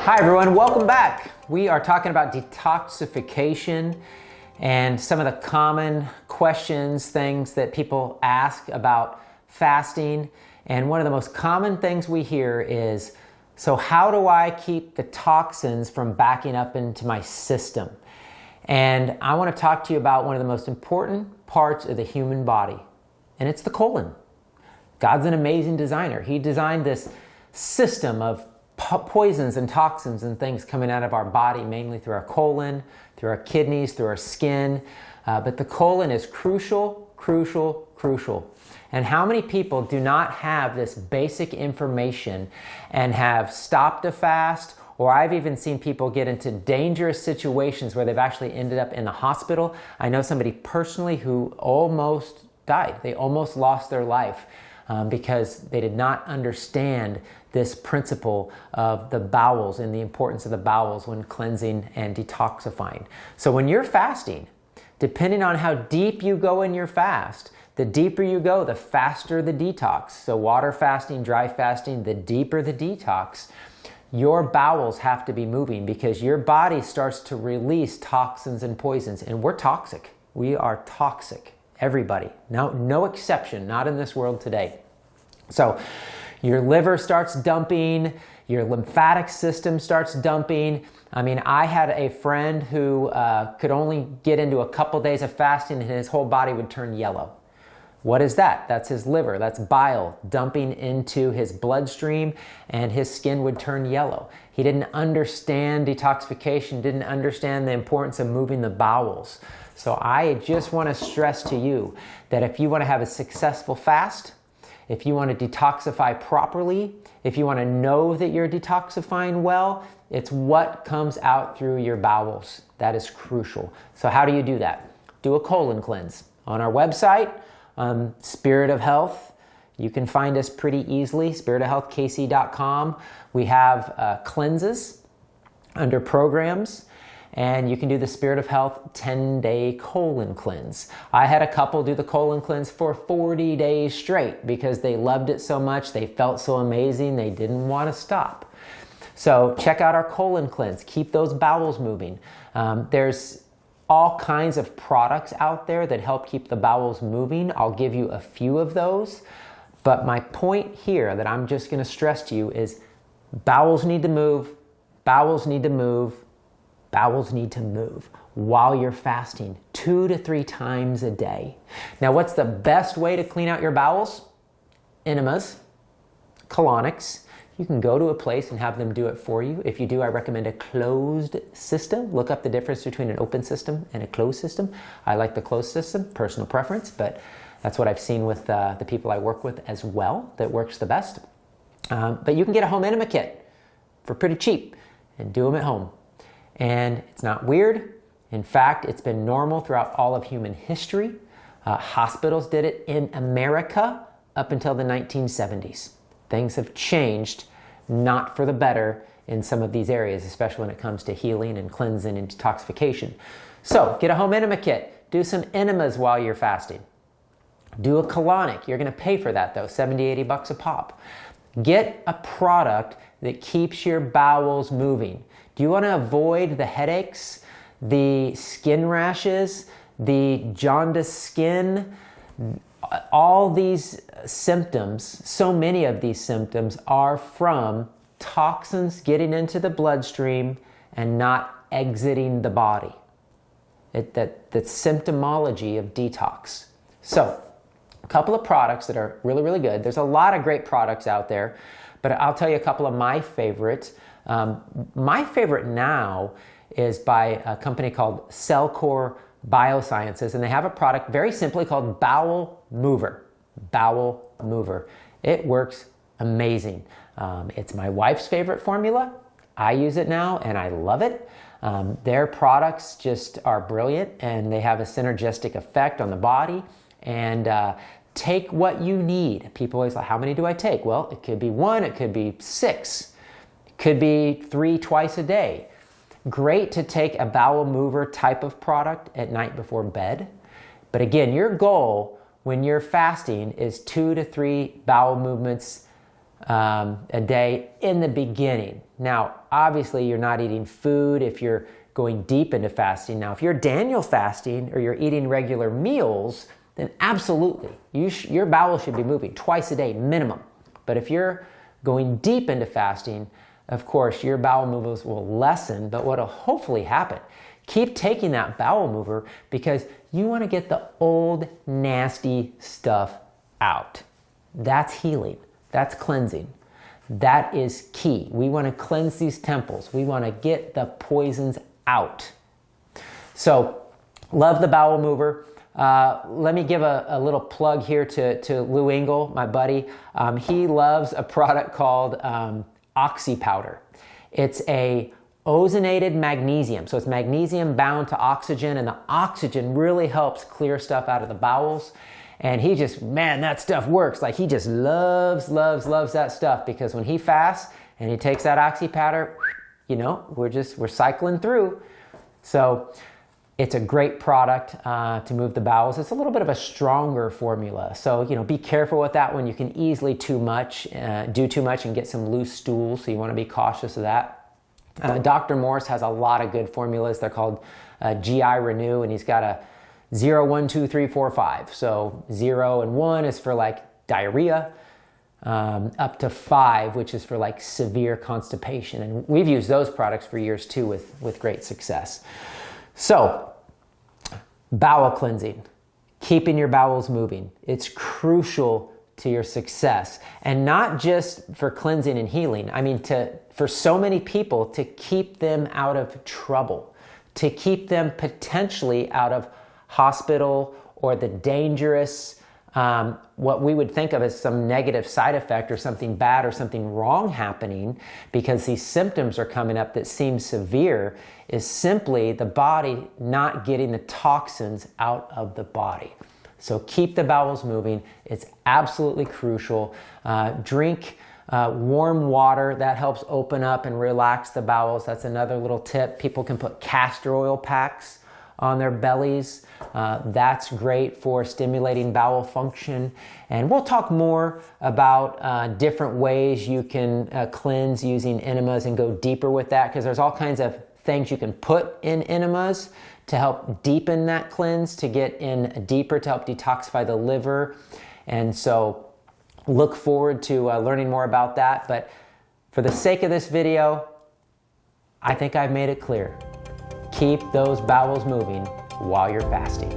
Hi everyone, welcome back. We are talking about detoxification and some of the common questions, things that people ask about fasting. And one of the most common things we hear is, so how do I keep the toxins from backing up into my system? And I want to talk to you about one of the most important parts of the human body, and it's the colon. God's an amazing designer. He designed this system of poisons and toxins and things coming out of our body, mainly through our colon, through our kidneys, through our skin. But the colon is crucial, crucial, crucial. And how many people do not have this basic information and have stopped a fast? Or I've even seen people get into dangerous situations where they've actually ended up in the hospital. I know somebody personally who almost died. They almost lost their life because they did not understand this principle of the bowels and the importance of the bowels when cleansing and detoxifying. So when you're fasting, depending on how deep you go in your fast, the deeper you go, the faster the detox. So water fasting, dry fasting, the deeper the detox, your bowels have to be moving because your body starts to release toxins and poisons. And we're toxic. We are toxic. Everybody. No exception. Not in this world today. So your liver starts dumping. Your lymphatic system starts dumping. I mean, I had a friend who could only get into a couple days of fasting and his whole body would turn yellow. What is that? That's his liver. That's bile dumping into his bloodstream and his skin would turn yellow. He didn't understand detoxification, didn't understand the importance of moving the bowels. So I just want to stress to you that if you want to have a successful fast, if you want to detoxify properly, if you want to know that you're detoxifying well, it's what comes out through your bowels. That is crucial. So how do you do that? Do a colon cleanse. On our website, Spirit of Health, you can find us pretty easily, spiritofhealthkc.com. We have cleanses under programs, and you can do the Spirit of Health 10-day colon cleanse. I had a couple do the colon cleanse for 40 days straight because they loved it so much, they felt so amazing, they didn't want to stop. So check out our colon cleanse. Keep those bowels moving. There's all kinds of products out there that help keep the bowels moving. I'll give you a few of those. But my point here that I'm just going to stress to you is bowels need to move, bowels need to move, bowels need to move while you're fasting 2 to 3 times a day. Now, what's the best way to clean out your bowels? Enemas, colonics. You can go to a place and have them do it for you. If you do, I recommend a closed system. Look up the difference between an open system and a closed system. I like the closed system, personal preference, but that's what I've seen with the people I work with as well that works the best. But you can get a home enema kit for pretty cheap and do them at home. And it's not weird. In fact, it's been normal throughout all of human history. Hospitals did it in America up until the 1970s. Things have changed, not for the better in some of these areas, especially when it comes to healing and cleansing and detoxification. So get a home enema kit. Do some enemas while you're fasting. Do a colonic. You're going to pay for that though, $70, $80 a pop. Get a product that keeps your bowels moving. Do you want to avoid the headaches, the skin rashes, the jaundiced skin? All these symptoms, so many of these symptoms are from toxins getting into the bloodstream and not exiting the body. That symptomology of detox. So, a couple of products that are really, really good. There's a lot of great products out there, but I'll tell you a couple of my favorites. My favorite now is by a company called Cellcore Biosciences, and they have a product very simply called Bowel Mover. Bowel Mover. It works amazing. It's my wife's favorite formula. I use it now and I love it. Their products just are brilliant and they have a synergistic effect on the body. And take what you need. People always like, how many do I take? Well, it could be 1, it could be 6, it could be 3 twice a day. Great to take a bowel mover type of product at night before bed. But again, your goal when you're fasting is 2 to 3 bowel movements a day in the beginning. Now, obviously, you're not eating food if you're going deep into fasting. Now, if you're Daniel fasting or you're eating regular meals, then absolutely, your bowel should be moving twice a day minimum. But if you're going deep into fasting, of course, your bowel movements will lessen, but what'll hopefully happen, keep taking that bowel mover because you want to get the old nasty stuff out. That's healing. That's cleansing. That is key. We want to cleanse these temples. We want to get the poisons out. So, love the bowel mover. Let me give a little plug here to Lou Engle, my buddy. He loves a product called Oxy Powder. It's a ozonated magnesium. So it's magnesium bound to oxygen, and the oxygen really helps clear stuff out of the bowels. And he just, man, that stuff works. Like, he just loves that stuff, because when he fasts and he takes that Oxy Powder, you know, we're cycling through. So it's a great product to move the bowels. It's a little bit of a stronger formula. So, you know, be careful with that one. You can easily do too much and get some loose stools. So you want to be cautious of that. Dr. Morse has a lot of good formulas. They're called GI Renew, and he's got a 0, 1, 2, 3, 4, 5. So 0 and 1 is for like diarrhea, up to 5, which is for like severe constipation. And we've used those products for years too with great success. So, bowel cleansing, keeping your bowels moving. It's crucial to your success, and not just for cleansing and healing. I mean, for so many people, to keep them out of trouble, to keep them potentially out of hospital or the dangerous, what we would think of as some negative side effect or something bad or something wrong happening because these symptoms are coming up that seem severe, is simply the body not getting the toxins out of the body. So keep the bowels moving. It's absolutely crucial. Drink warm water. That helps open up and relax the bowels. That's another little tip. People can put castor oil packs on their bellies. That's great for stimulating bowel function. And we'll talk more about different ways you can cleanse using enemas and go deeper with that, because there's all kinds of things you can put in enemas to help deepen that cleanse, to get in deeper, to help detoxify the liver. And so look forward to learning more about that. But for the sake of this video, I think I've made it clear. Keep those bowels moving while you're fasting.